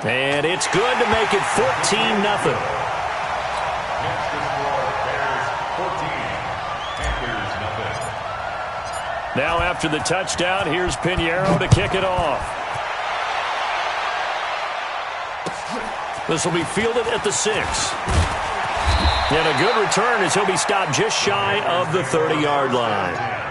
And it's good to make it 14-0. Now after the touchdown, here's Pinheiro to kick it off. This will be fielded at the 6. And a good return as he'll be stopped just shy of the 30-yard line.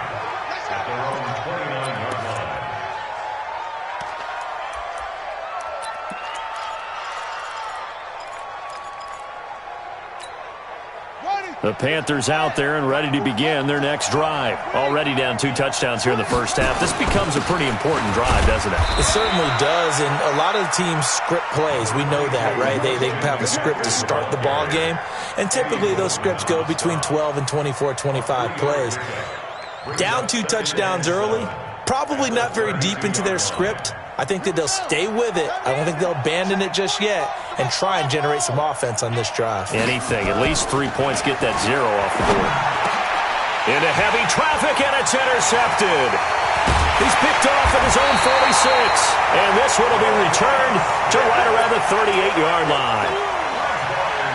The Panthers out there and ready to begin their next drive. Already down 2 touchdowns here in the first half. This becomes a pretty important drive, doesn't it? It certainly does, and a lot of the teams script plays. We know that, right? They have a script to start the ball game, and typically those scripts go between 12 and 24, 25 plays. Down 2 touchdowns early, probably not very deep into their script. I think that they'll stay with it. I don't think they'll abandon it just yet and try and generate some offense on this drive. Anything. At least 3 points. Get that 0 off the board. Into heavy traffic, and it's intercepted. He's picked off at his own 46. And this one will be returned to right around the 38-yard line.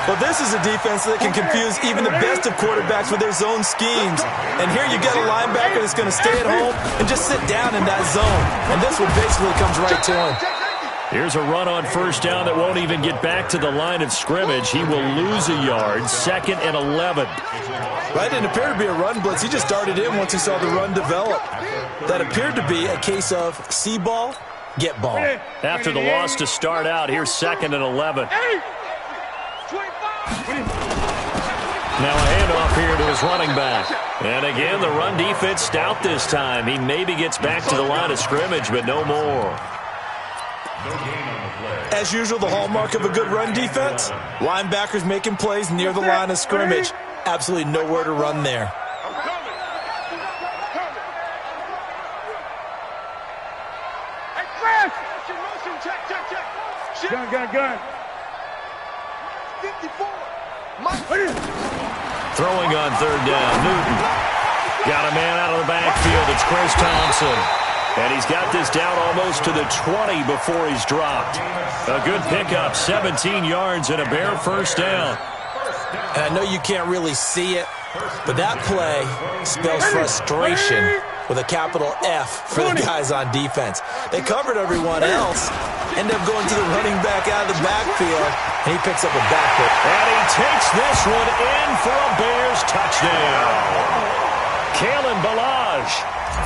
Well, this is a defense that can confuse even the best of quarterbacks with their zone schemes. And here you get a linebacker that's going to stay at home and just sit down in that zone. And this one basically comes right to him. Here's a run on first down that won't even get back to the line of scrimmage. He will lose a yard, 2nd and 11. Right, didn't appear to be a run blitz. He just darted in once he saw the run develop. That appeared to be a case of see ball, get ball. After the loss to start out, here's 2nd and 11. Now a handoff here to his running back. And again, the run defense stout this time. He maybe gets back to the line of scrimmage, but no more. As usual, the hallmark of a good run defense, linebackers making plays near the line of scrimmage. Absolutely nowhere to run there. Gun. Throwing on 3rd down, Newton. Got a man out of the backfield. It's Chris Thompson. And he's got this down almost to the 20 before he's dropped. A good pickup, 17 yards and a bare first down. And I know you can't really see it, but that play spells frustration with a capital F for the guys on defense. They covered everyone else, end up going to the running back out of the backfield, and he picks up a backfield. And he takes this one in for a Bears touchdown. Kalen Ballage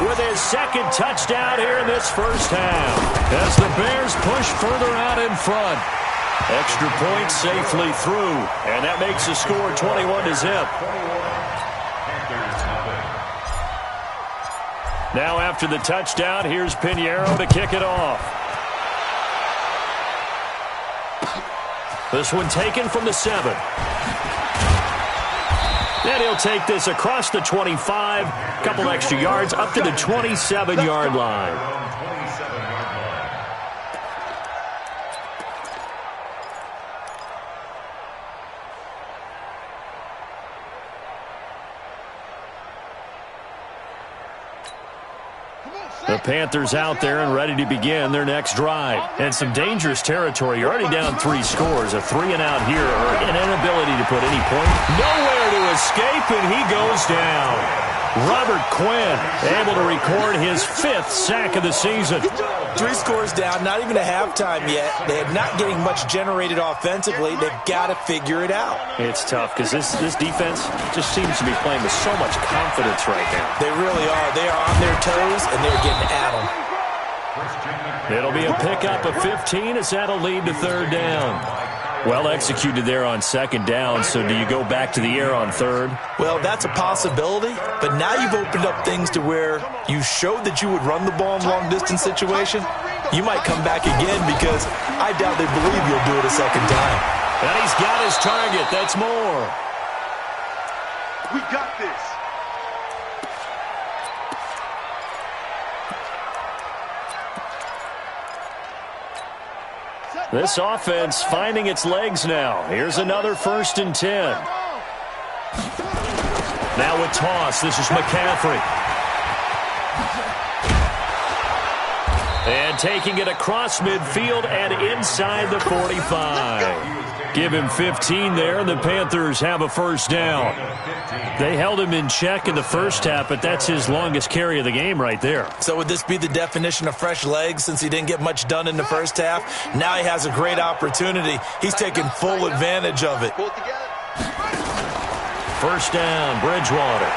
with his 2nd touchdown here in this first half. As the Bears push further out in front. Extra point safely through, and that makes the score 21-0. Now after the touchdown, here's Pinheiro to kick it off. This one taken from the 7. And he'll take this across the 25, couple extra yards up to the 27-yard line. The Panthers out there and ready to begin their next drive. And some dangerous territory. You're already down 3 scores. A 3-and-out here, or an inability to put any point. Nowhere to escape, and he goes down. Robert Quinn able to record his 5th sack of the season. 3 scores down, not even a halftime yet. They are not getting much generated offensively. They've got to figure it out. It's tough because this defense just seems to be playing with so much confidence right now. They really are. They are on their toes, and they're getting at them. It'll be a pickup of 15 as that'll lead to 3rd down. Well executed there on 2nd down, so do you go back to the air on 3rd? Well, that's a possibility, but now you've opened up things to where you showed that you would run the ball in long-distance situation. You might come back again because I doubt they believe you'll do it a 2nd time. And he's got his target. That's more. We got this. This offense finding its legs now. Here's another 1st and 10. Now with toss, this is McCaffrey. And taking it across midfield and inside the 45. Give him 15 there, and the Panthers have a first down. They held him in check in the first half, but that's his longest carry of the game right there. So would this be the definition of fresh legs since he didn't get much done in the first half? Now he has a great opportunity. He's taking full advantage of it. First down, Bridgewater.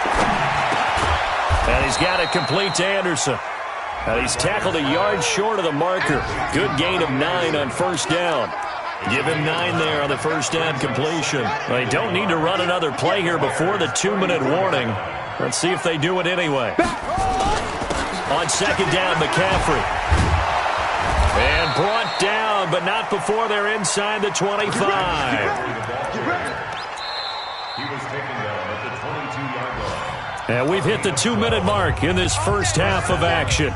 And he's got it complete to Anderson. And he's tackled a yard short of the marker. Good gain of 9 on first down. Give him 9 there on the first down completion. They don't need to run another play here before the 2-minute warning. Let's see if they do it anyway. On second down, McCaffrey. And brought down, but not before they're inside the 25. He was taken down at the 22-yard line. And we've hit the 2-minute mark in this first half of action.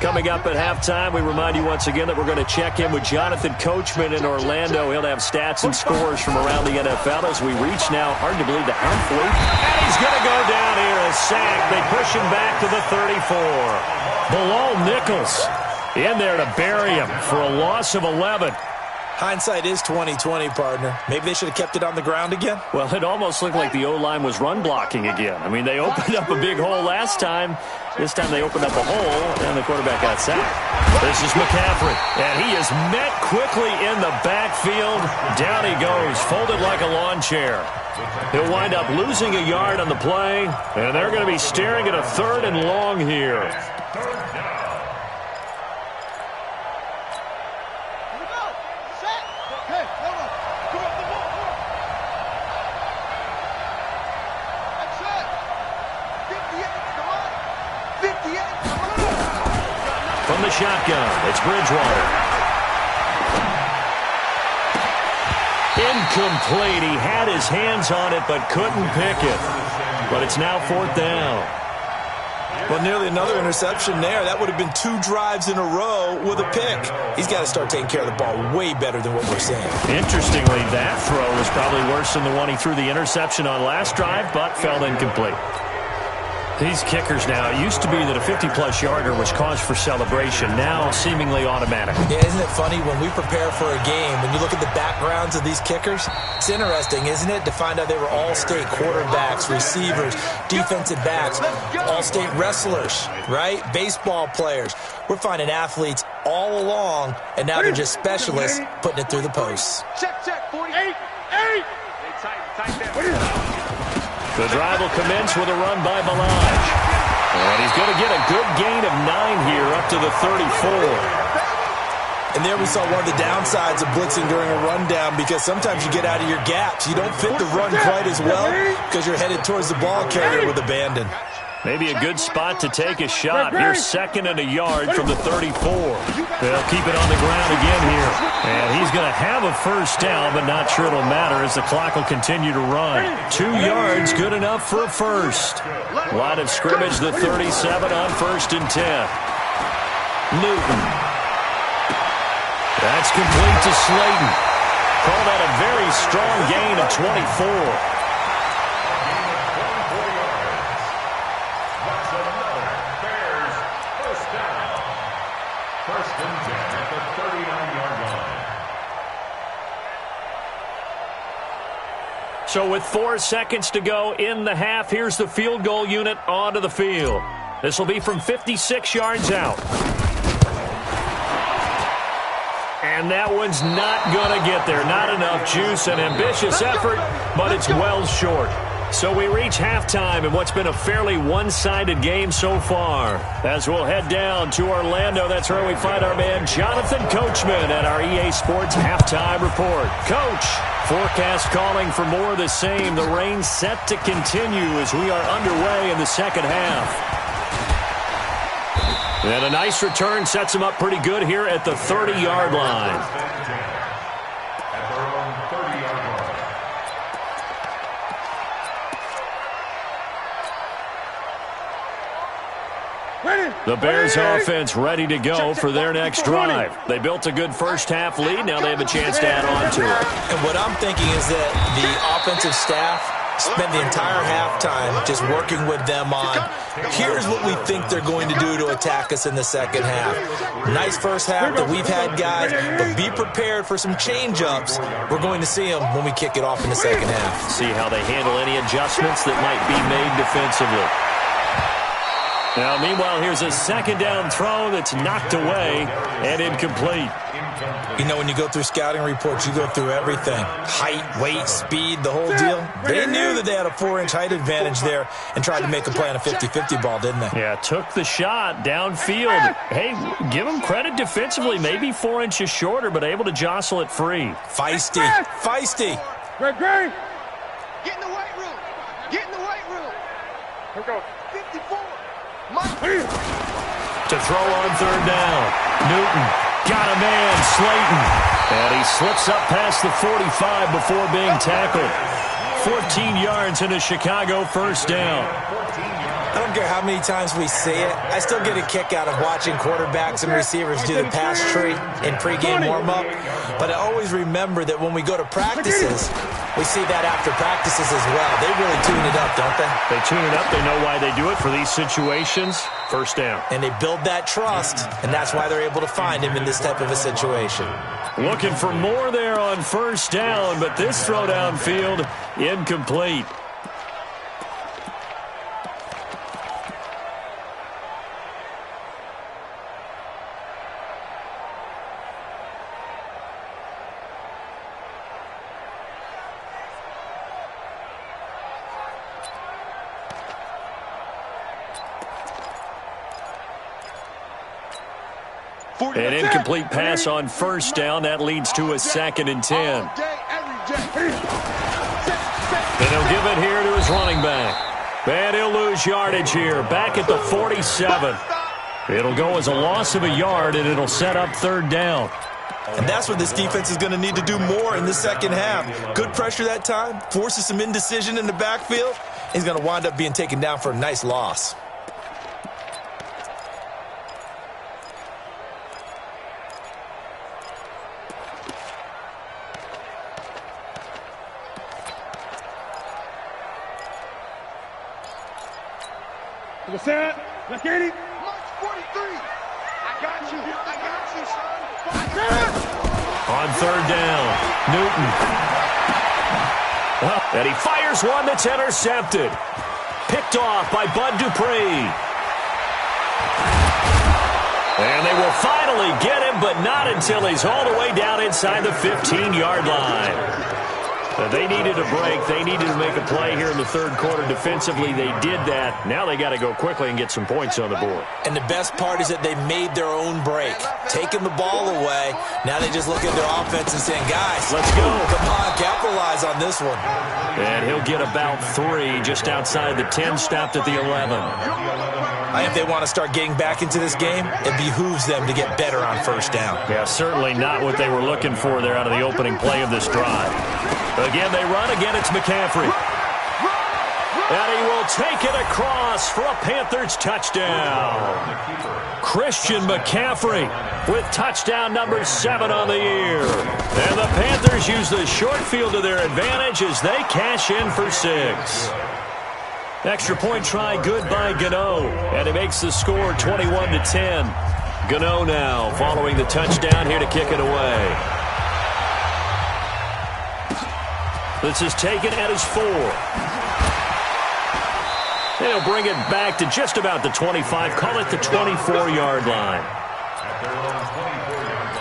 Coming up at halftime, we remind you once again that we're going to check in with Jonathan Coachman in Orlando. He'll have stats and scores from around the NFL as we reach now, hard to believe, the halfway. And he's going to go down here, a sack. They push him back to the 34. Bilal Nichols in there to bury him for a loss of 11. Hindsight is 20/20, partner. Maybe they should have kept it on the ground again. Well, it almost looked like the O-line was run blocking again. I mean, they opened up a big hole last time. This time they opened up a hole, and the quarterback got sacked. This is McCaffrey, and he is met quickly in the backfield. Down he goes, folded like a lawn chair. He'll wind up losing a yard on the play, and they're going to be staring at a 3rd and long here. From the shotgun, it's Bridgewater. Incomplete. He had his hands on it but couldn't pick it. But it's now 4th down. Well, nearly another interception there. That would have been 2 drives in a row with a pick. He's got to start taking care of the ball way better than what we're seeing. Interestingly, that throw was probably worse than the one he threw the interception on last drive, but fell incomplete. These kickers now, it used to be that a 50-plus yarder was cause for celebration, now seemingly automatic. Yeah, isn't it funny when we prepare for a game, when you look at the backgrounds of these kickers? It's interesting, isn't it, to find out they were all-state quarterbacks, receivers, defensive backs, all-state wrestlers, right? Baseball players. We're finding athletes all along, and now they're just specialists putting it through the posts. Check, 48. 8. Tight there. The drive will commence with a run by Balaj. And he's going to get a good gain of 9 here up to the 34. And there we saw one of the downsides of blitzing during a rundown, because sometimes you get out of your gaps. You don't fit the run quite as well because you're headed towards the ball carrier with abandon. Maybe a good spot to take a shot. Here's 2nd and a yard from the 34. They'll keep it on the ground again here. And he's going to have a first down, but not sure it'll matter as the clock will continue to run. 2 yards, good enough for a first. Line of scrimmage, the 37 on 1st and 10. Newton. That's complete to Slayton. Call that a very strong gain of 24. So with 4 seconds to go in the half, here's the field goal unit onto the field. This will be from 56 yards out. And that one's not going to get there. Not enough juice. An ambitious effort, but it's well short. So we reach halftime in what's been a fairly one-sided game so far. As we'll head down to Orlando, that's where we find our man Jonathan Coachman at our EA Sports Halftime Report. Coach, forecast calling for more of the same. The rain set to continue as we are underway in the second half. And a nice return sets him up pretty good here at the 30-yard line. The Bears offense ready to go for their next drive. They built a good first half lead. Now they have a chance to add on to it. And what I'm thinking is that the offensive staff spent the entire halftime just working with them on, here's what we think they're going to do to attack us in the second half. Nice first half that we've had, guys, but be prepared for some change-ups. We're going to see them when we kick it off in the second half. See how they handle any adjustments that might be made defensively. Now, meanwhile, here's a second down throw that's knocked away and incomplete. You know, when you go through scouting reports, you go through everything. Height, weight, speed, the whole deal. They knew that they had a 4-inch height advantage there and tried to make a play on a 50-50 ball, didn't they? Yeah, took the shot downfield. Hey, give them credit defensively. Maybe 4 inches shorter, but able to jostle it free. Feisty. Feisty. Great. Get in the weight room. Get in the weight room. Here we go. 54. To throw on third down. Newton got a man, Slayton. And he slips up past the 45 before being tackled. 14 yards in a Chicago first down. I don't care how many times we say it. I still get a kick out of watching quarterbacks and receivers do the pass tree in pregame warm-up. But I always remember that when we go to practices, we see that after practices as well. They really tune it up, don't they? They tune it up. They know why they do it for these situations. First down. And they build that trust, and that's why they're able to find him in this type of a situation. Looking for more there on first down, but this throw downfield, incomplete. An incomplete pass on first down. That leads to a 2nd and 10. And he'll give it here to his running back. And he'll lose yardage here. Back at the 47. It'll go as a loss of a yard, and it'll set up third down. And that's what this defense is going to need to do more in the second half. Good pressure that time. Forces some indecision in the backfield. He's going to wind up being taken down for a nice loss. Set. Let's get it. March 43. I got you, son. On third down, Newton. And he fires one that's intercepted. Picked off by Bud Dupree. And they will finally get him, but not until he's all the way down inside the 15-yard line. They needed a break. They needed to make a play here in the third quarter. Defensively, they did that. Now they got to go quickly and get some points on the board. And the best part is that they made their own break. Taking the ball away. Now they just look at their offense and saying, guys, let's go. Come on, capitalize on this one. And he'll get about 3 just outside the 10, stopped at the 11. If they want to start getting back into this game, it behooves them to get better on first down. Yeah, certainly not what they were looking for there out of the opening play of this drive. Again, they run. Again, it's McCaffrey. And he will take it across for a Panthers touchdown. Christian McCaffrey with touchdown number 7 on the year. And the Panthers use the short field to their advantage as they cash in for 6. Extra point try good by Gano. And he makes the score 21-10. Gano now following the touchdown here to kick it away. This is taken at his 4. And he'll bring it back to just about the 25. Call it the 24-yard line. At their own 24-yard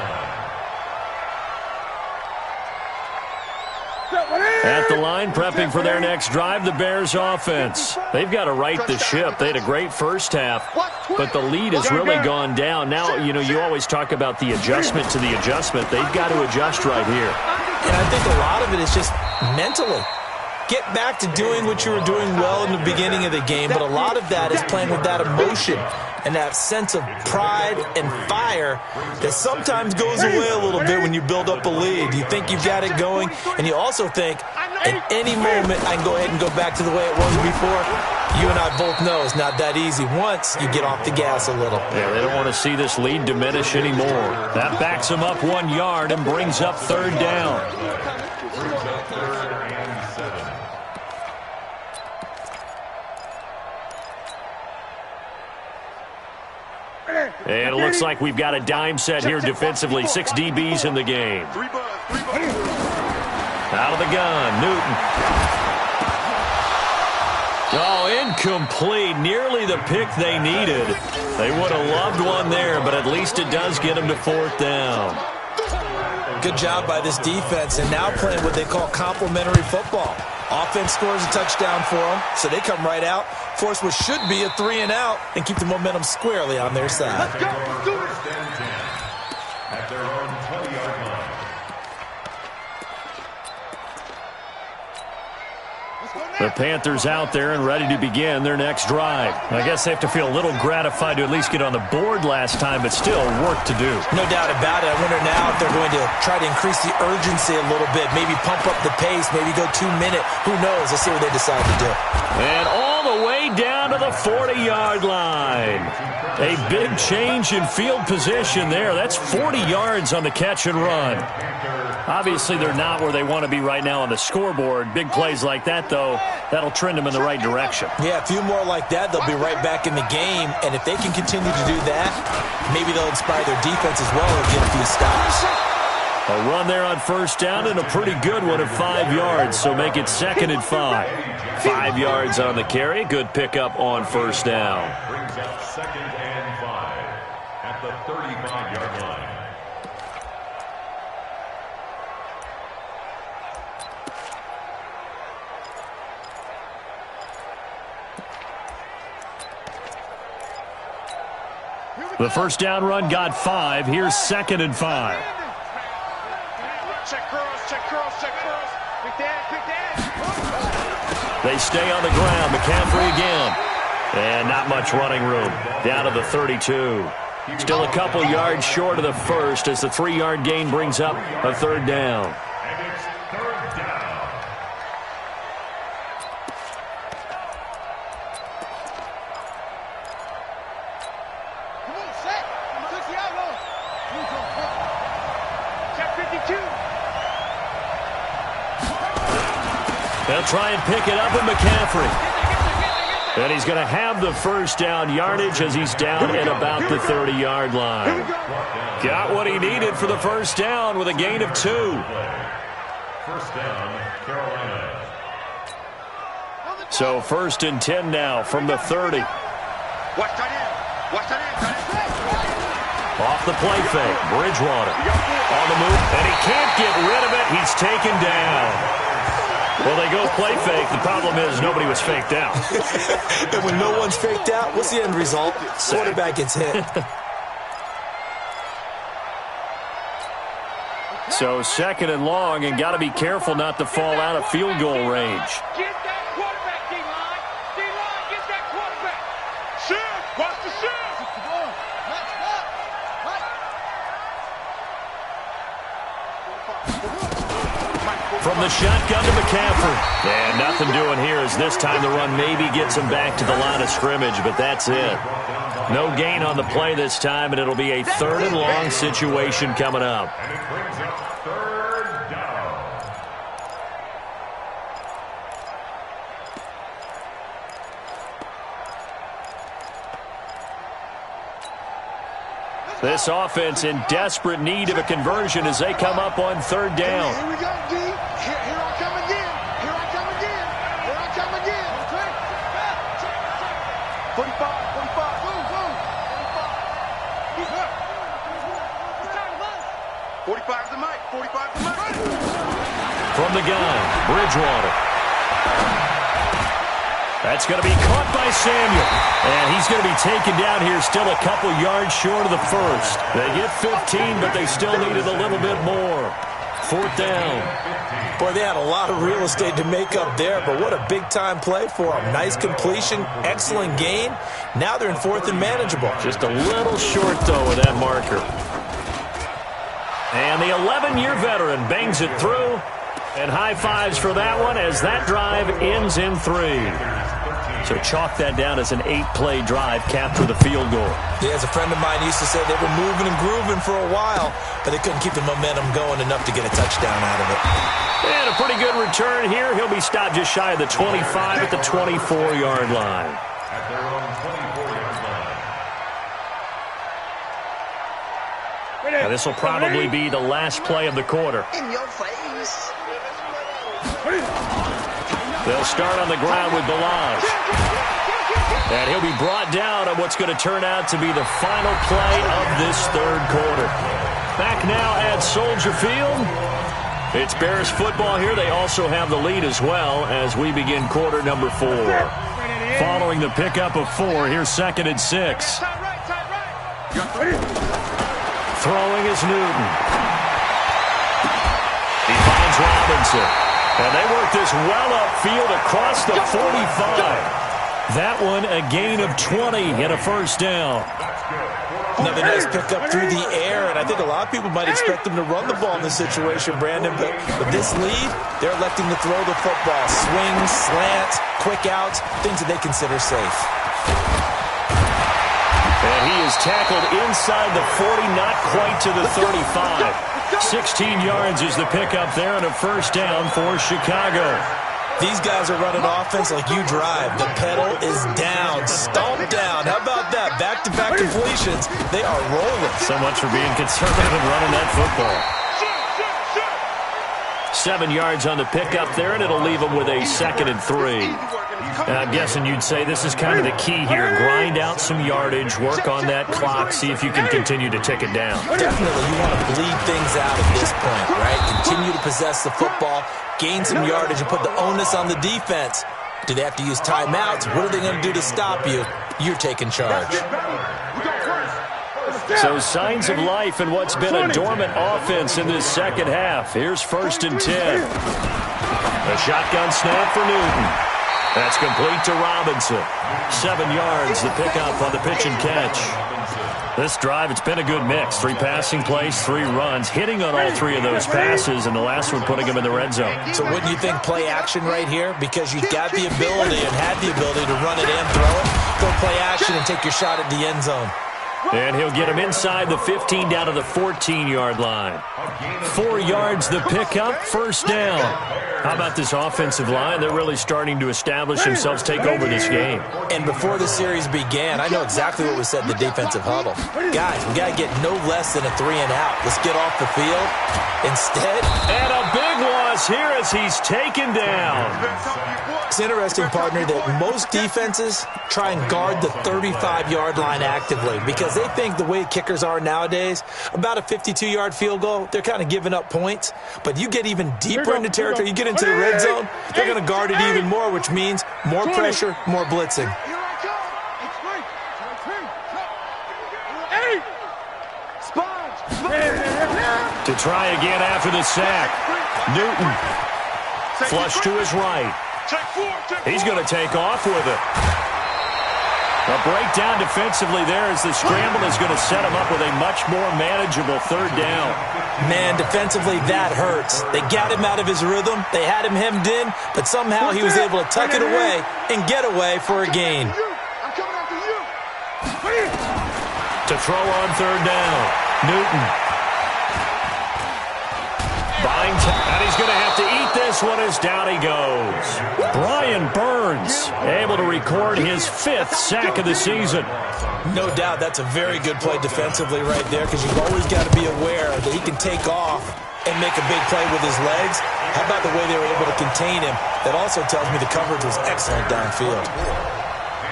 line. At the line, prepping for their next drive, the Bears offense. They've got to right the ship. They had a great first half, but the lead has really gone down. Now, you always talk about the adjustment to the adjustment. They've got to adjust right here. And I think a lot of it is just mentally. Get back to doing what you were doing well in the beginning of the game, but a lot of that is playing with that emotion and that sense of pride and fire that sometimes goes away a little bit when you build up a lead. You think you've got it going, and you also think, at any moment, I can go ahead and go back to the way it was before. You and I both know it's not that easy once you get off the gas a little. Yeah, they don't want to see this lead diminish anymore. That backs them up 1 yard and brings up third down. And it looks like we've got a dime set here defensively. 6 DBs in the game. Out of the gun, Newton. Oh, incomplete. Nearly the pick they needed. They would have loved one there, but at least it does get them to 4th down. Good job by this defense, and now playing what they call complementary football. Offense scores a touchdown for them, so they come right out, force what should be a 3-and-out, and keep the momentum squarely on their side. Let's go. Let's do it. At their own 20-yard line. The Panthers out there and ready to begin their next drive. I guess they have to feel a little gratified to at least get on the board last time, but still work to do. No doubt about it. I wonder now if they're going to try to increase the urgency a little bit, maybe pump up the pace, maybe go 2-minute. Who knows? Let's see what they decide to do. And all the way down to the 40-yard line. A big change in field position there. That's 40 yards on the catch and run. Obviously, they're not where they want to be right now on the scoreboard. Big plays like that, though, that'll trend them in the right direction. Yeah, a few more like that, they'll be right back in the game. And if they can continue to do that, maybe they'll inspire their defense as well and get a few stops. A run there on 1st down and a pretty good one at 5 yards, so make it 2nd and 5. 5 yards on the carry. Good pickup on 1st down. Brings up 2nd and 5 at the 35-yard line. The 1st down run got 5. Here's 2nd and 5. Check cross, check cross, check cross. Quick dash, quick dash. They stay on the ground. McCaffrey again. And not much running room. Down to the 32. Still a couple yards short of the first as the 3-yard gain brings up a 3rd down. And it's 3rd down. Come on, set. Touch the outlaw. Check 52. They'll try and pick it up with McCaffrey. And he's going to have the 1st down yardage as he's down at about the 30-yard line. Got what he needed for the 1st down with a gain of 2. 1st down, Carolina. So 1st and 10 now from the 30. Watch that in. Watch that in. Off the play fake, Bridgewater on the move, and he can't get rid of it. He's taken down. Well, they go play fake. The problem is nobody was faked out. And when no one's faked out, what's the end result? Quarterback gets hit. So 2nd and long, and got to be careful not to fall out of field goal range. Get that quarterback, D-line. D-line, get that quarterback. Shift. Watch the shift. From the shotgun to McCaffrey. And nothing doing here as this time the run maybe gets him back to the line of scrimmage, but that's it. No gain on the play this time, and it'll be a 3rd and long situation coming up. And it brings up 3rd down. This offense in desperate need of a conversion as they come up on 3rd down. Here we go, D. Here I come again. Here I come again. Here I come again. 45, 45. Boom, boom. 45 to Mike. 45 to Mike. From the gun, Bridgewater. That's going to be caught by Samuel. And he's going to be taken down here still a couple yards short of the 1st. They get 15, but they still needed a little bit more. 4th down. Boy, they had a lot of real estate to make up there, but what a big-time play for them. Nice completion, excellent gain. Now they're in 4th and manageable. Just a little short, though, with that marker. And the 11-year veteran bangs it through. And high fives for that one as that drive ends in 3. So chalk that down as an 8-play drive, capture the field goal. Yeah, as a friend of mine used to say, they were moving and grooving for a while, but they couldn't keep the momentum going enough to get a touchdown out of it. And a pretty good return here. He'll be stopped just shy of the 25 at the 24-yard line. At their own 24-yard line. Now, this will probably be the last play of the quarter. In your face. They'll start on the ground with Balazs. And he'll be brought down on what's going to turn out to be the final play of this third quarter. Back now at Soldier Field. It's Bears football here. They also have the lead as well as we begin quarter number 4. Following the pickup of 4, here's 2nd and 6. Throwing is Newton. He finds Robinson. And they work this well upfield across the 45. That one a gain of 20 and a first down. Another nice pickup through the air, and I think a lot of people might expect them to run the ball in this situation, Brandon, but with this lead, they're electing to throw the football. Swings, slants, quick outs, things that they consider safe. And he is tackled inside the 40, not quite to the 35. 16 yards is the pickup there and a first down for Chicago. These guys are running offense like you drive. The pedal is down, stomped down. How about that? Back-to-back completions. They are rolling. So much for being conservative and running that football. 7 yards on the pickup there, and it'll leave them with a 2nd and 3. I'm guessing you'd say this is kind of the key here. Grind out some yardage, work on that clock, see if you can continue to tick it down. Definitely, you want to bleed things out at this point, right? Continue to possess the football, gain some yardage, and put the onus on the defense. Do they have to use timeouts? What are they going to do to stop you? You're taking charge. So signs of life in what's been a dormant offense in this second half. Here's 1st and 10. A shotgun snap for Newton. That's complete to Robinson. 7 yards, the pickup on the pitch and catch. This drive, it's been a good mix. 3 passing plays, 3 runs, hitting on all 3 of those passes, and the last one putting them in the red zone. So wouldn't you think play action right here? Because you've got the ability and had the ability to run it and throw it. Go play action and take your shot at the end zone. And he'll get him inside the 15 down to the 14-yard line. 4 yards the pickup, first down. How about this offensive line? They're really starting to establish themselves, take over this game. And before the series began, I know exactly what was said in the defensive huddle. Guys, we got to get no less than a 3-and-out. Let's get off the field. Instead, and a big loss here as he's taken down. It's interesting, partner, that most defenses try and guard the 35-yard line actively because they think the way kickers are nowadays, about a 52-yard field goal, they're kind of giving up points. But you get even deeper into territory, you get into the red zone, they're going to guard it even more, which means more pressure, more blitzing. To try again after the sack. Newton. Flush to his right. He's going to take off with it. A breakdown defensively there as the scramble is going to set him up with a much more manageable 3rd down. Man, defensively, that hurts. They got him out of his rhythm. They had him hemmed in, but somehow he was able to tuck it away and get away for a gain. To throw on 3rd down. Newton. And he's going to have to eat this one as down he goes. Brian Burns able to record his 5th sack of the season. No doubt that's a very good play defensively right there because you've always got to be aware that he can take off and make a big play with his legs. How about the way they were able to contain him? That also tells me the coverage was excellent downfield.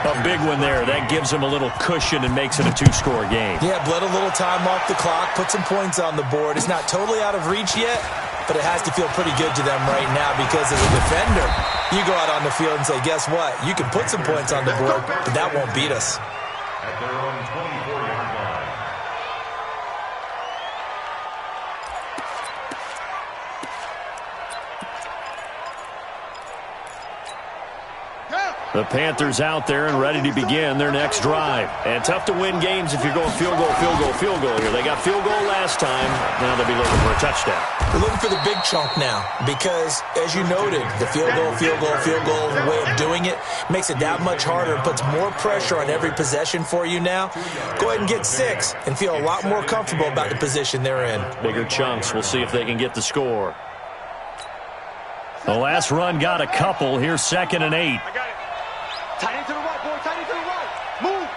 A big one there. That gives him a little cushion and makes it a 2-score game. Yeah, bled a little time off the clock, put some points on the board. It's not totally out of reach yet, but it has to feel pretty good to them right now because as a defender, you go out on the field and say, guess what? You can put some points on the board, but that won't beat us. At their own 24-yard line. The Panthers out there and ready to begin their next drive. And tough to win games if you're going field goal, field goal, field goal here. They got field goal last time. Now they'll be looking for a touchdown. We're looking for the big chunk now because, as you noted, the field goal way of doing it makes it that much harder and puts more pressure on every possession for you now. Go ahead and get 6 and feel a lot more comfortable about the position they're in. Bigger chunks. We'll see if they can get the score. The last run got a couple. Here's 2nd and 8. Tight end to the right, boy. Tight end to the right. Move.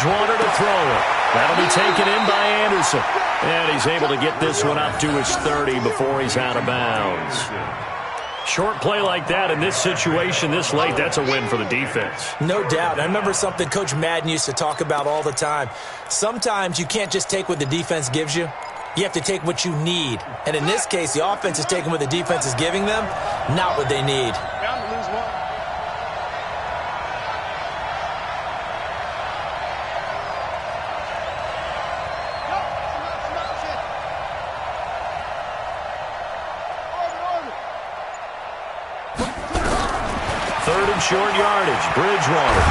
Bridgewater to throw it. That'll be taken in by Anderson. And he's able to get this one up to his 30 before he's out of bounds. Short play like that in this situation this late, that's a win for the defense. No doubt. I remember something Coach Madden used to talk about all the time. Sometimes you can't just take what the defense gives you. You have to take what you need. And in this case, the offense is taking what the defense is giving them, not what they need. Bound to lose one. Third and short yardage, Bridgewater.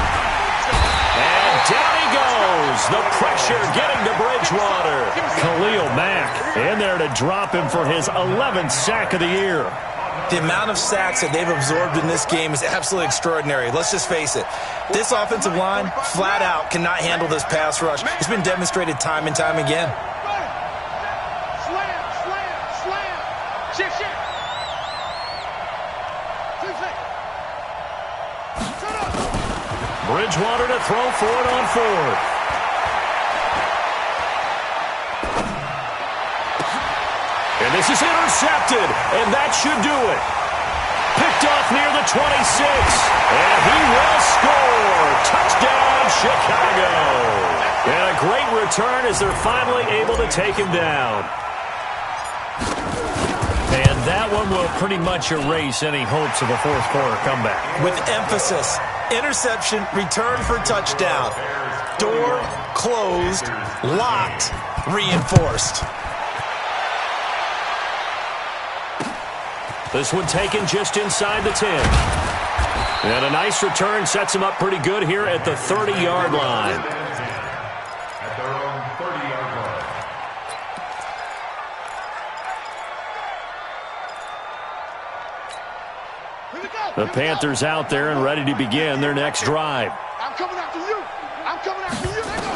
And down he goes. The pressure getting to Bridgewater. Khalil Mack in there to drop him for his 11th sack of the year. The amount of sacks that they've absorbed in this game is absolutely extraordinary. Let's just face it. This offensive line, flat out, cannot handle this pass rush. It's been demonstrated time and time again. Slam, slam, slam. Shift, shift. 2 seconds. Shut up. Bridgewater to throw for it on fourth. And this is intercepted, and that should do it. Picked off near the 26, and he will score. Touchdown, Chicago. And a great return as they're finally able to take him down. And that one will pretty much erase any hopes of a fourth quarter comeback. With emphasis, interception, return for touchdown. Door closed, locked, reinforced. This one taken just inside the 10. And a nice return sets him up pretty good here at the 30-yard line. At their own 30-yard line. Here we go. The Panthers out there and ready to begin their next drive. I'm coming after you. I'm coming after you. Let go.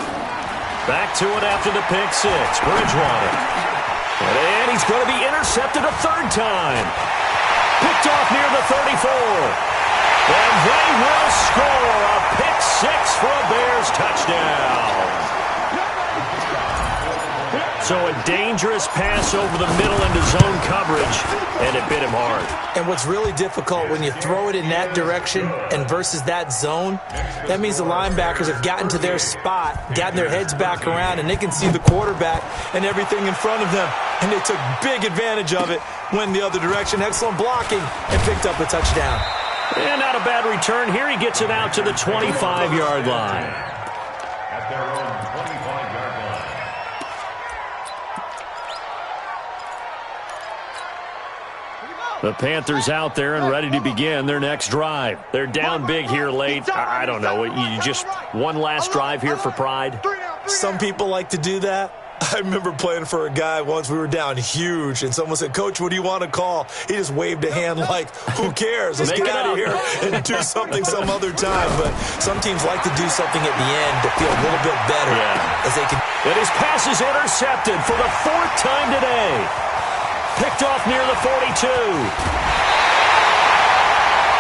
Back to it after the pick six. Bridgewater. And he's going to be intercepted a third time. Picked off near the 34. And they will score a pick six for a Bears touchdown. So a dangerous pass over the middle into zone coverage, and it bit him hard. And what's really difficult when you throw it in that direction and versus that zone, that means the linebackers have gotten to their spot, gotten their heads back around, and they can see the quarterback and everything in front of them. And they took big advantage of it, went the other direction, excellent blocking, and picked up a touchdown. And not a bad return here. He gets it out to the 25-yard line. At their own 25-yard line. The Panthers out there and ready to begin their next drive. They're down big here late. I don't know. You just one last drive here for pride? Some people like to do that. I remember playing for a guy once. We were down huge, and someone said, "Coach, what do you want to call?" He just waved a hand like, "Who cares? Let's get out of here and do something some other time." But some teams like to do something at the end to feel a little bit better as they can. And his pass is intercepted for the fourth time today. Picked off near the 42.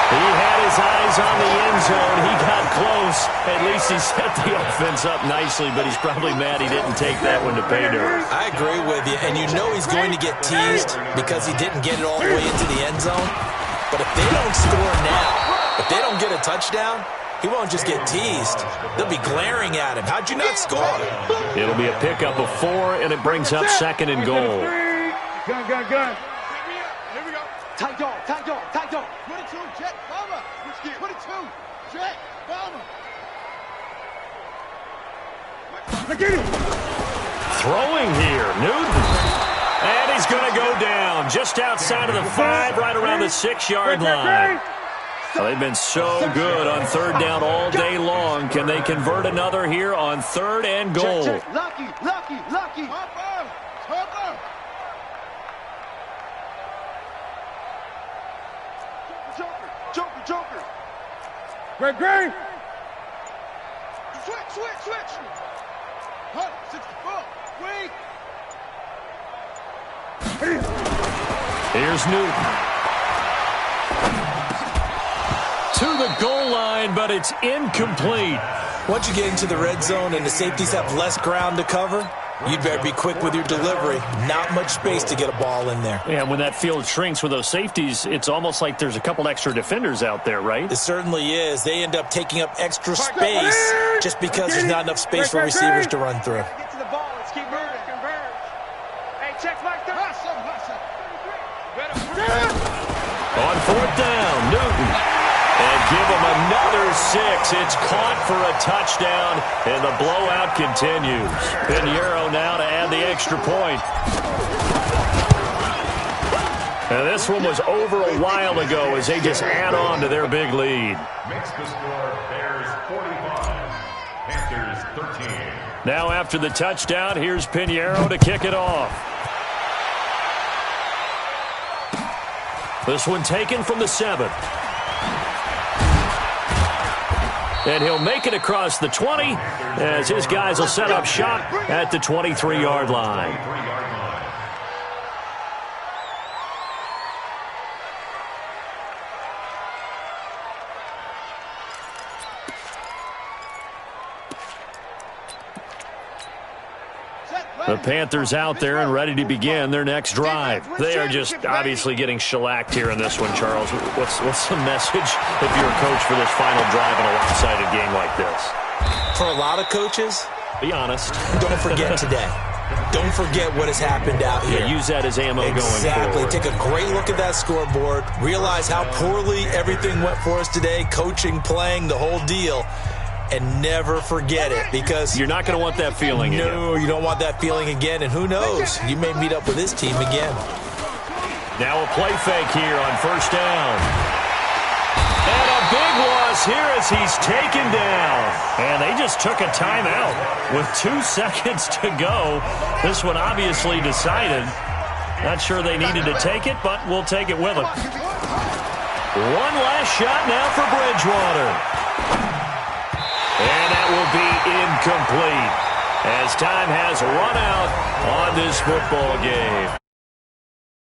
He had his eyes on the end zone. He got close. At least he set the offense up nicely, but he's probably mad he didn't take that one to pay dirt. I agree with you, and you know he's going to get teased because he didn't get it all the way into the end zone. But if they don't score now, if they don't get a touchdown, he won't just get teased. They'll be glaring at him. How'd you not score? It'll be a pickup of 4, and it brings up second and goal. Gun, gun, gun. Here we go. Tight dog, tight dog, tight dog. 22, jet, bomber. 22, jet, bomber. Get him. Throwing here, Newton. And he's going to go down just outside of the 5, right around the 6-yard line. Well, they've been so good on third down all day long. Can they convert another here on third and goal? Lucky, lucky, lucky. Hopper, Hopper. Joker, Joker. Greg. Switch. Huh, 64. Wait. Here's Newton. To the goal line, but it's incomplete. Once you get into the red zone and the safeties have less ground to cover, you'd better be quick with your delivery. Not much space to get a ball in there. Yeah, when that field shrinks with those safeties, it's almost like there's a couple extra defenders out there, right? It certainly is. They end up taking up extra space just because there's not enough space for receivers to run through. Get to the ball. Let's keep moving. Hey, check back there. On fourth down, Newton. And give him another 6. It's caught for a touchdown, and the blowout continues. Pinheiro now to add the extra point. And this one was over a while ago as they just add on to their big lead. Makes the score Bears 45, Panthers 13. Now after the touchdown, here's Pinheiro to kick it off. This one taken from the 7. And he'll make it across the 20 as his guys will set up shop at the 23-yard line. The Panthers out there and ready to begin their next drive. They are just obviously getting shellacked here in this one, Charles. What's the message if you're a coach for this final drive in a lopsided game like this? For a lot of coaches, be honest. Don't forget today. Don't forget what has happened out here. Yeah, use that as ammo going forward. Exactly. Take a great look at that scoreboard. Realize how poorly everything went for us today, coaching, playing, the whole deal. And never forget it, because you're not going to want that feeling again. No, you don't want that feeling again, and who knows? You may meet up with this team again. Now a play fake here on first down. And a big loss here as he's taken down. And they just took a timeout with 2 seconds to go. This one obviously decided. Not sure they needed to take it, but we'll take it with them. One last shot now for Bridgewater. And that will be incomplete as time has run out on this football game.